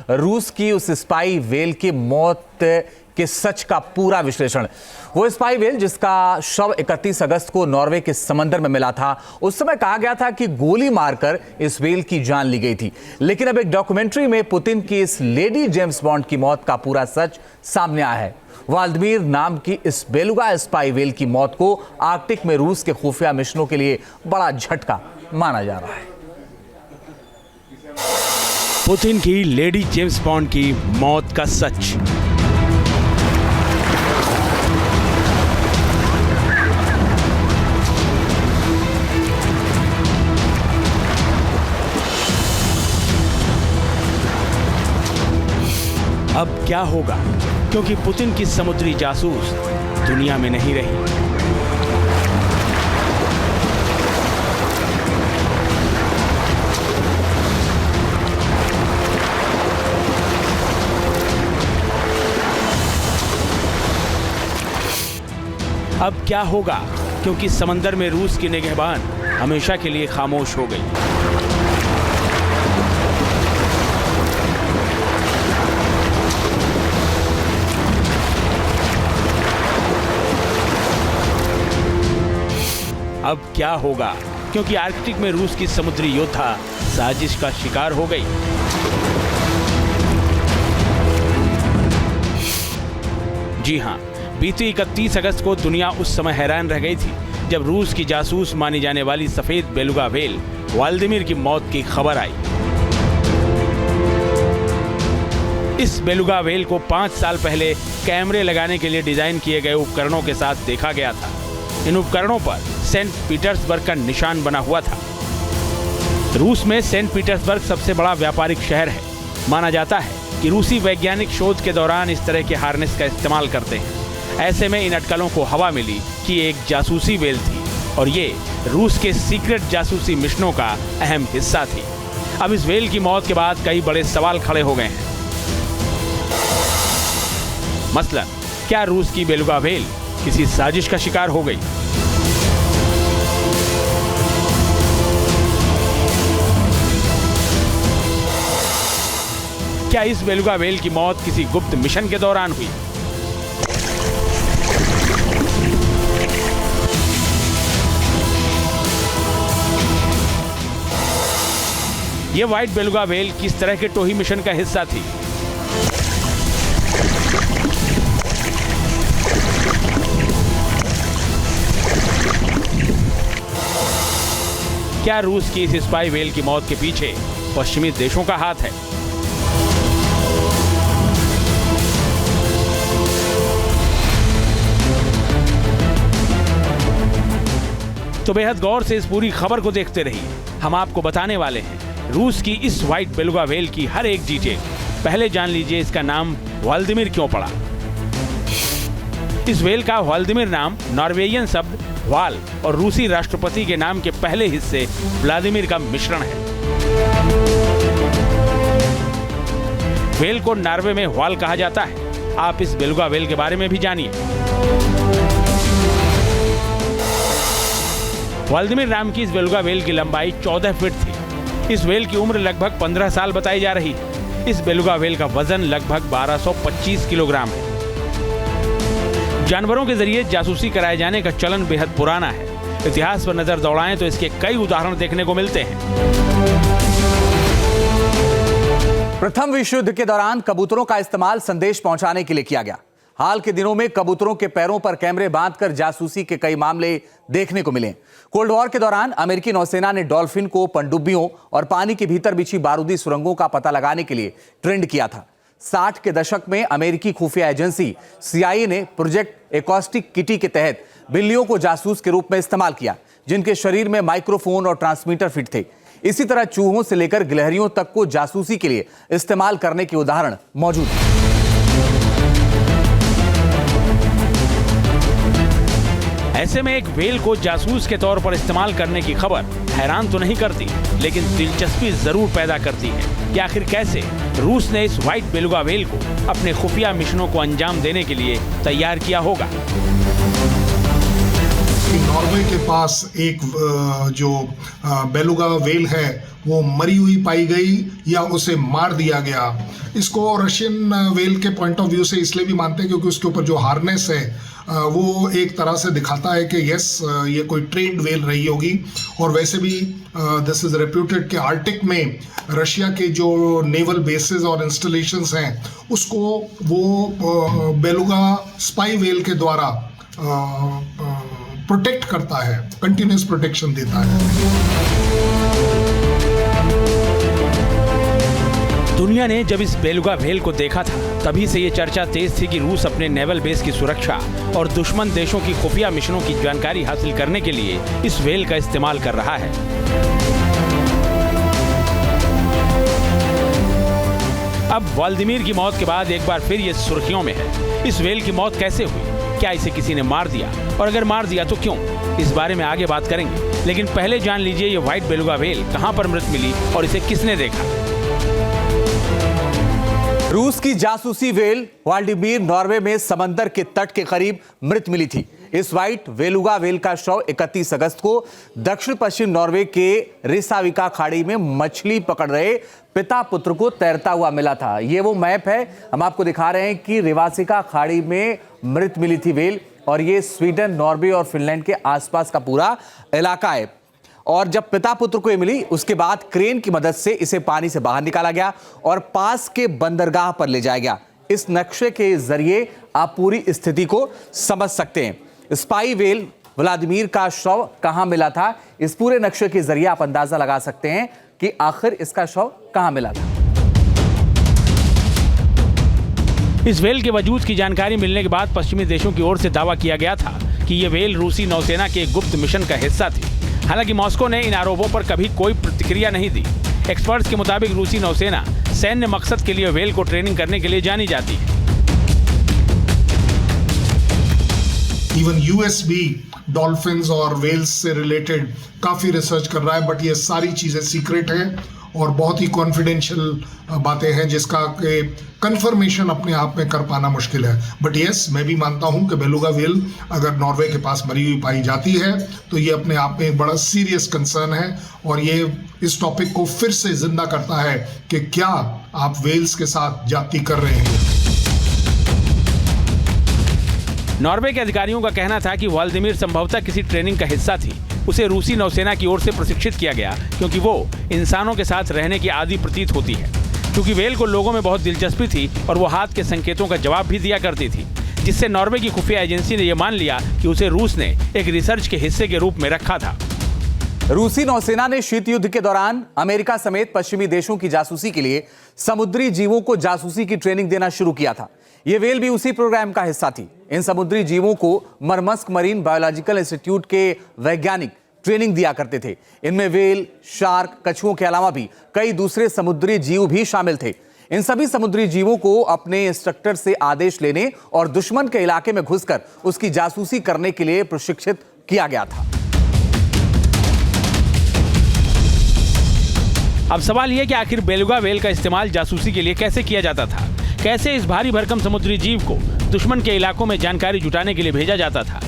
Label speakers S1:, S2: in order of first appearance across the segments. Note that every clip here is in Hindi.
S1: रूस की उस स्पाई वेल की मौत के सच का पूरा विश्लेषण। वो स्पाई वेल जिसका शव 31 अगस्त को नॉर्वे के समंदर में मिला था, उस समय कहा गया था कि गोली मारकर इस वेल की जान ली गई थी। लेकिन अब एक डॉक्यूमेंट्री में पुतिन की इस लेडी जेम्स बॉन्ड की मौत का पूरा सच सामने आया है। व्लादिमीर नाम की इस बेलुगा स्पाई वेल की मौत को आर्कटिक में रूस के खुफिया मिशनों के लिए बड़ा झटका माना जा रहा है।
S2: पुतिन की लेडी जेम्स बॉन्ड की मौत का सच। अब क्या होगा, क्योंकि पुतिन की समुद्री जासूस दुनिया में नहीं रही। अब क्या होगा, क्योंकि समंदर में रूस की निगहबान हमेशा के लिए खामोश हो गई। अब क्या होगा, क्योंकि आर्कटिक में रूस की समुद्री योद्धा साजिश का शिकार हो गई। जी हां, बीती 31 अगस्त को दुनिया उस समय हैरान रह गई थी जब रूस की जासूस मानी जाने वाली सफेद बेलुगा वेल व्लादिमीर की मौत की खबर आई। इस बेलुगा वेल को 5 साल पहले कैमरे लगाने के लिए डिजाइन किए गए उपकरणों के साथ देखा गया था। इन उपकरणों पर सेंट पीटर्सबर्ग का निशान बना हुआ था। रूस में सेंट पीटर्सबर्ग सबसे बड़ा व्यापारिक शहर है। माना जाता है कि रूसी वैज्ञानिक शोध के दौरान इस तरह के हार्नेस का इस्तेमाल करते हैं। ऐसे में इन अटकलों को हवा मिली कि एक जासूसी वेल थी और ये रूस के सीक्रेट जासूसी मिशनों का अहम हिस्सा थी। अब इस वेल की मौत के बाद कई बड़े सवाल खड़े हो गए हैं। मसलन, क्या रूस की बेलुगा वेल किसी साजिश का शिकार हो गई? क्या इस बेलुगा वेल की मौत किसी गुप्त मिशन के दौरान हुई? यह व्हाइट बेलुगा वेल किस तरह के टोही मिशन का हिस्सा थी? क्या रूस की इस स्पाई वेल की मौत के पीछे पश्चिमी देशों का हाथ है? तो बेहद गौर से इस पूरी खबर को देखते रहिए। हम आपको बताने वाले हैं रूस की इस व्हाइट बेलुगा वेल की हर एक डिटेल। पहले जान लीजिए इसका नाम व्लादिमीर क्यों पड़ा। इस वेल का व्लादिमीर नाम नॉर्वेजियन शब्द व्हाल और रूसी राष्ट्रपति के नाम के पहले हिस्से व्लादिमीर का मिश्रण है। वेल को नॉर्वे में व्हाल कहा जाता है। आप इस बेलुगा वेल के बारे में भी जानिए। व्लादिमीर नाम की इस बेलुगा वेल की लंबाई 14 फीट थी। इस वेल की उम्र लगभग 15 साल बताई जा रही है। इस बेलुगा वेल का वजन लगभग 1225 किलोग्राम है। जानवरों के जरिए जासूसी कराए जाने का चलन बेहद पुराना है। इतिहास पर नजर दौड़ाएं तो इसके कई उदाहरण देखने को मिलते हैं।
S1: प्रथम विश्व युद्ध के दौरान कबूतरों का इस्तेमाल संदेश पहुंचाने के लिए किया गया। हाल के दिनों में कबूतरों के पैरों पर कैमरे बांधकर जासूसी के कई मामले देखने को मिले। कोल्ड वॉर के दौरान अमेरिकी नौसेना ने डॉल्फिन को पनडुब्बियों और पानी के भीतर बिछी बारूदी सुरंगों का पता लगाने के लिए ट्रेंड किया था। 60 के दशक में अमेरिकी खुफिया एजेंसी CIA ने प्रोजेक्ट एकॉस्टिक किटी के तहत बिल्लियों को जासूस के रूप में इस्तेमाल किया, जिनके शरीर में माइक्रोफोन और ट्रांसमीटर फिट थे। इसी तरह चूहों से लेकर गिलहरियों तक को जासूसी के लिए इस्तेमाल करने के उदाहरण मौजूद हैं।
S2: ऐसे में एक वेल को जासूस के तौर पर इस्तेमाल करने की खबर हैरान तो नहीं करती, लेकिन दिलचस्पी जरूर पैदा करती है कि आखिर कैसे रूस ने इस व्हाइट बेलुगा वेल को अपने खुफिया मिशनों को अंजाम देने के लिए तैयार किया होगा।
S3: नॉर्वे के पास एक जो बेलुगा वेल है वो मरी हुई पाई गई या उसे मार दिया गया। इसको रशियन वेल के पॉइंट ऑफ व्यू से इसलिए भी मानते हैं क्योंकि उसके ऊपर जो हार्नेस है वो एक तरह से दिखाता है कि यस ये कोई ट्रेंड वेल रही होगी। और वैसे भी दिस इज रेप्यूटेड कि आर्टिक में रशिया के जो नेवल बेसेस और इंस्टॉलेशंस हैं उसको वो बेलुगा स्पाई वेल के द्वारा प्रोटेक्ट करता है, कंटिन्यूस प्रोटेक्शन देता है।
S2: दुनिया ने जब इस बेलुगा व्हेल को देखा था तभी से ये चर्चा तेज थी कि रूस अपने नेवल बेस की सुरक्षा और दुश्मन देशों की खुफिया मिशनों की जानकारी हासिल करने के लिए इस व्हेल का इस्तेमाल कर रहा है। अब व्लादिमीर की मौत के बाद एक बार फिर ये सुर्खियों में है। इस व्हेल की मौत कैसे हुई? क्या इसे किसी ने मार दिया? और अगर मार दिया तो क्यों? इस बारे में आगे बात करेंगे, लेकिन पहले जान लीजिए ये व्हाइट बेलुगा व्हेल कहां पर मृत मिली और इसे किसने देखा।
S1: रूस की जासूसी व्हेल व्लादिमीर नॉर्वे में समंदर के तट के करीब मृत मिली थी। इस व्हाइट बेलुगा व्हेल का शव 31 अगस्त को दक्षिण पश्चिम नॉर्वे के रिसाविका खाड़ी में मछली पकड़ रहे पिता पुत्र को तैरता हुआ मिला था। ये वो मैप है, हम आपको दिखा रहे हैं कि रिवासिका खाड़ी में मृत मिली थी व्हेल, और ये स्वीडन, नॉर्वे और फिनलैंड के आसपास का पूरा इलाका है। और जब पिता पुत्र को ये मिली उसके बाद क्रेन की मदद से इसे पानी से बाहर निकाला गया और पास के बंदरगाह पर ले जाया गया। इस नक्शे के जरिए आप पूरी स्थिति को समझ सकते हैं। स्पाई व्हेल व्लादिमीर का शव कहां मिला था, इस पूरे नक्शे के जरिए आप अंदाजा लगा सकते हैं कि आखिर इसका शव कहां मिला था।
S2: इस व्हेल के वजूद की जानकारी मिलने के बाद पश्चिमी देशों की ओर से दावा किया गया था कि यह व्हेल रूसी नौसेना के एक गुप्त मिशन का हिस्सा थी। हालांकि मॉस्को ने इन आरोपों पर कभी कोई प्रतिक्रिया नहीं दी। एक्सपर्ट्स के मुताबिक रूसी नौसेना सैन्य मकसद के लिए व्हेल को ट्रेनिंग करने के लिए जानी जाती है।
S3: इवन यूएस भी डॉल्फिन्स और वेल्स से रिलेटेड काफ़ी रिसर्च कर रहा है, बट ये सारी चीज़ें सीक्रेट हैं और बहुत ही कॉन्फिडेंशियल बातें हैं जिसका कंफर्मेशन अपने आप में कर पाना मुश्किल है। बट यस, मैं भी मानता हूं कि बेलुगा व्हेल अगर नॉर्वे के पास मरी हुई पाई जाती है तो ये अपने आप में एक बड़ा सीरियस कंसर्न है और ये इस टॉपिक को फिर से जिंदा करता है कि क्या आप वेल्स के साथ जाति कर रहे हैं।
S2: नॉर्वे के अधिकारियों का कहना था कि व्लादिमीर संभवतः किसी ट्रेनिंग का हिस्सा थी। उसे रूसी नौसेना की ओर से प्रशिक्षित किया गया क्योंकि वो इंसानों के साथ रहने की आदी प्रतीत होती है। क्योंकि व्हेल को लोगों में बहुत दिलचस्पी थी और वो हाथ के संकेतों का जवाब भी दिया करती थी, जिससे नॉर्वे की खुफिया एजेंसी ने यह मान लिया कि उसे रूस ने एक रिसर्च के हिस्से के रूप में रखा था।
S1: रूसी नौसेना ने शीत युद्ध के दौरान अमेरिका समेत पश्चिमी देशों की जासूसी के लिए समुद्री जीवों को जासूसी की ट्रेनिंग देना शुरू किया था। यह व्हेल भी उसी प्रोग्राम का हिस्सा थी। इन समुद्री जीवों को मरमस्क मरीन बायोलॉजिकल इंस्टीट्यूट के वैज्ञानिक ट्रेनिंग दिया करते थे। इनमें व्हेल, शार्क, कछुओं के अलावा भी कई दूसरे समुद्री जीव भी शामिल थे। इन सभी समुद्री जीवों को अपने इंस्ट्रक्टर से आदेश लेने और दुश्मन के इलाके में घुसकर उसकी जासूसी करने के लिए प्रशिक्षित किया गया था।
S2: अब सवाल यह कि आखिर बेलुगा व्हेल का इस्तेमाल जासूसी के लिए कैसे किया जाता था? कैसे इस भारी भरकम समुद्री जीव को दुश्मन के इलाकों में जानकारी जुटाने के लिए भेजा जाता था?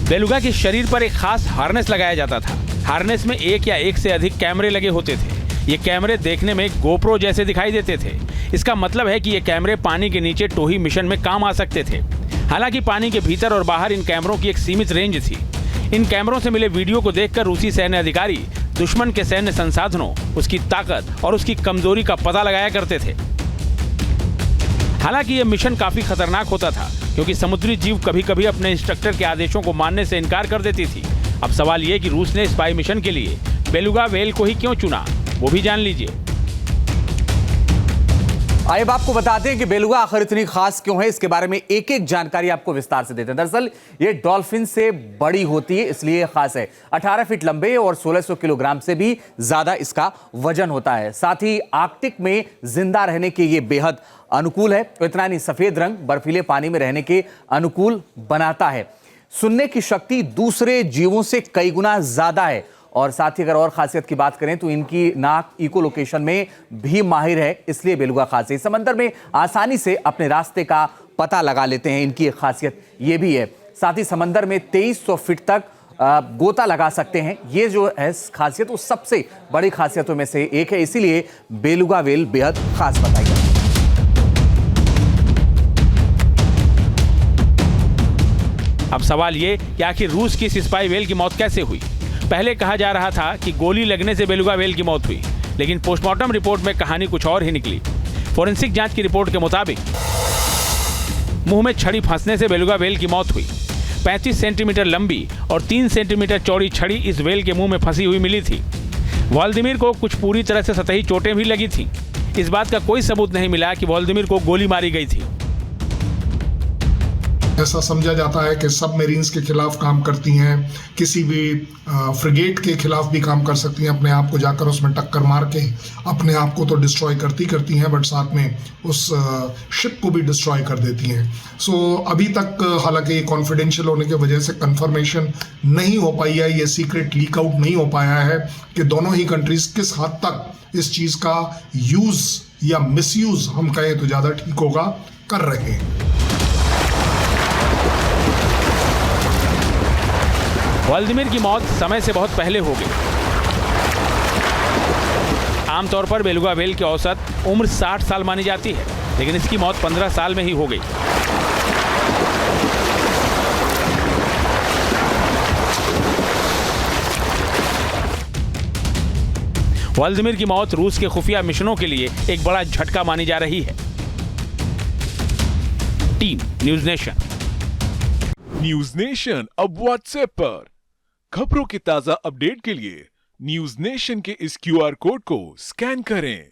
S2: बेलुगा के शरीर पर एक खास हार्नेस लगाया जाता था। हार्नेस में एक या एक से अधिक कैमरे लगे होते थे। ये कैमरे देखने में गोप्रो जैसे दिखाई देते थे। इसका मतलब है कि ये कैमरे पानी के नीचे टोही मिशन में काम आ सकते थे। हालांकि पानी के भीतर और बाहर इन कैमरों की एक सीमित रेंज थी। इन कैमरों से मिले वीडियो को देखकर रूसी सैन्य अधिकारी दुश्मन के सैन्य संसाधनों, उसकी ताकत और उसकी कमजोरी का पता लगाया करते थे। हालांकि यह मिशन काफी खतरनाक होता था क्योंकि समुद्री जीव कभी कभी अपने इंस्ट्रक्टर के आदेशों को मानने से इनकार कर देती थी। अब सवाल यह कि रूस ने स्पाई मिशन के लिए बेलुगा व्हेल को ही क्यों चुना, वो भी जान लीजिए।
S1: आइए अब आपको बताते हैं कि बेलुगा आखिर इतनी खास क्यों है। इसके बारे में एक एक जानकारी आपको विस्तार से देते हैं। दरअसल ये डॉल्फिन से बड़ी होती है, इसलिए खास है। 18 फीट लंबे और 1600 किलोग्राम से भी ज्यादा इसका वजन होता है। साथ ही आर्कटिक में जिंदा रहने के ये बेहद अनुकूल है। इतना नहीं, सफेद रंग बर्फीले पानी में रहने के अनुकूल बनाता है। सुनने की शक्ति दूसरे जीवों से कई गुना ज्यादा है और साथ ही अगर और खासियत की बात करें तो इनकी नाक इको लोकेशन में भी माहिर है, इसलिए बेलुगा खास है। समंदर में आसानी से अपने रास्ते का पता लगा लेते हैं, इनकी एक खासियत ये भी है। साथ ही समंदर में 2300 फीट तक गोता लगा सकते हैं। ये जो है खासियत वो सबसे बड़ी खासियतों में से एक है, इसीलिए बेलुगा व्हेल बेहद खास बताई जाती है।
S2: अब सवाल ये कि आखिर रूस की इस स्पाई व्हेल की मौत कैसे हुई। पहले कहा जा रहा था कि गोली लगने से बेलुगा व्हेल की मौत हुई, लेकिन पोस्टमार्टम रिपोर्ट में कहानी कुछ और ही निकली। फोरेंसिक जांच की रिपोर्ट के मुताबिक मुंह में छड़ी फंसने से बेलुगा व्हेल की मौत हुई। 35 सेंटीमीटर लंबी और 3 सेंटीमीटर चौड़ी छड़ी इस व्हेल के मुंह में फंसी हुई मिली थी। व्लादिमीर को कुछ पूरी तरह से सतही चोटें भी लगी थी। इस बात का कोई सबूत नहीं मिला कि व्लादिमीर को गोली मारी गई थी।
S3: ऐसा समझा जाता है कि सबमरीन्स के खिलाफ काम करती हैं, किसी भी फ्रिगेट के खिलाफ भी काम कर सकती हैं, अपने आप को जाकर उसमें टक्कर मार के अपने आप को तो डिस्ट्रॉय करती हैं, बट साथ में उस शिप को भी डिस्ट्रॉय कर देती हैं। सो अभी तक हालांकि ये कॉन्फिडेंशियल होने की वजह से कंफर्मेशन नहीं हो पाई है, ये सीक्रेट लीक आउट नहीं हो पाया है कि दोनों ही कंट्रीज किस हद तक इस चीज़ का यूज़ या मिसयूज़, हम कहें तो ज़्यादा ठीक होगा, कर रहे हैं।
S2: व्लादिमीर की मौत समय से बहुत पहले हो गई। आमतौर पर बेलुगा व्हेल की औसत उम्र 60 साल मानी जाती है, लेकिन इसकी मौत 15 साल में ही हो गई। व्लादिमीर की मौत रूस के खुफिया मिशनों के लिए एक बड़ा झटका मानी जा रही है। Team news nation.
S4: News nation अब व्हाट्सएप पर खबरों के ताजा अपडेट के लिए न्यूज नेशन के इस QR कोड को स्कैन करें।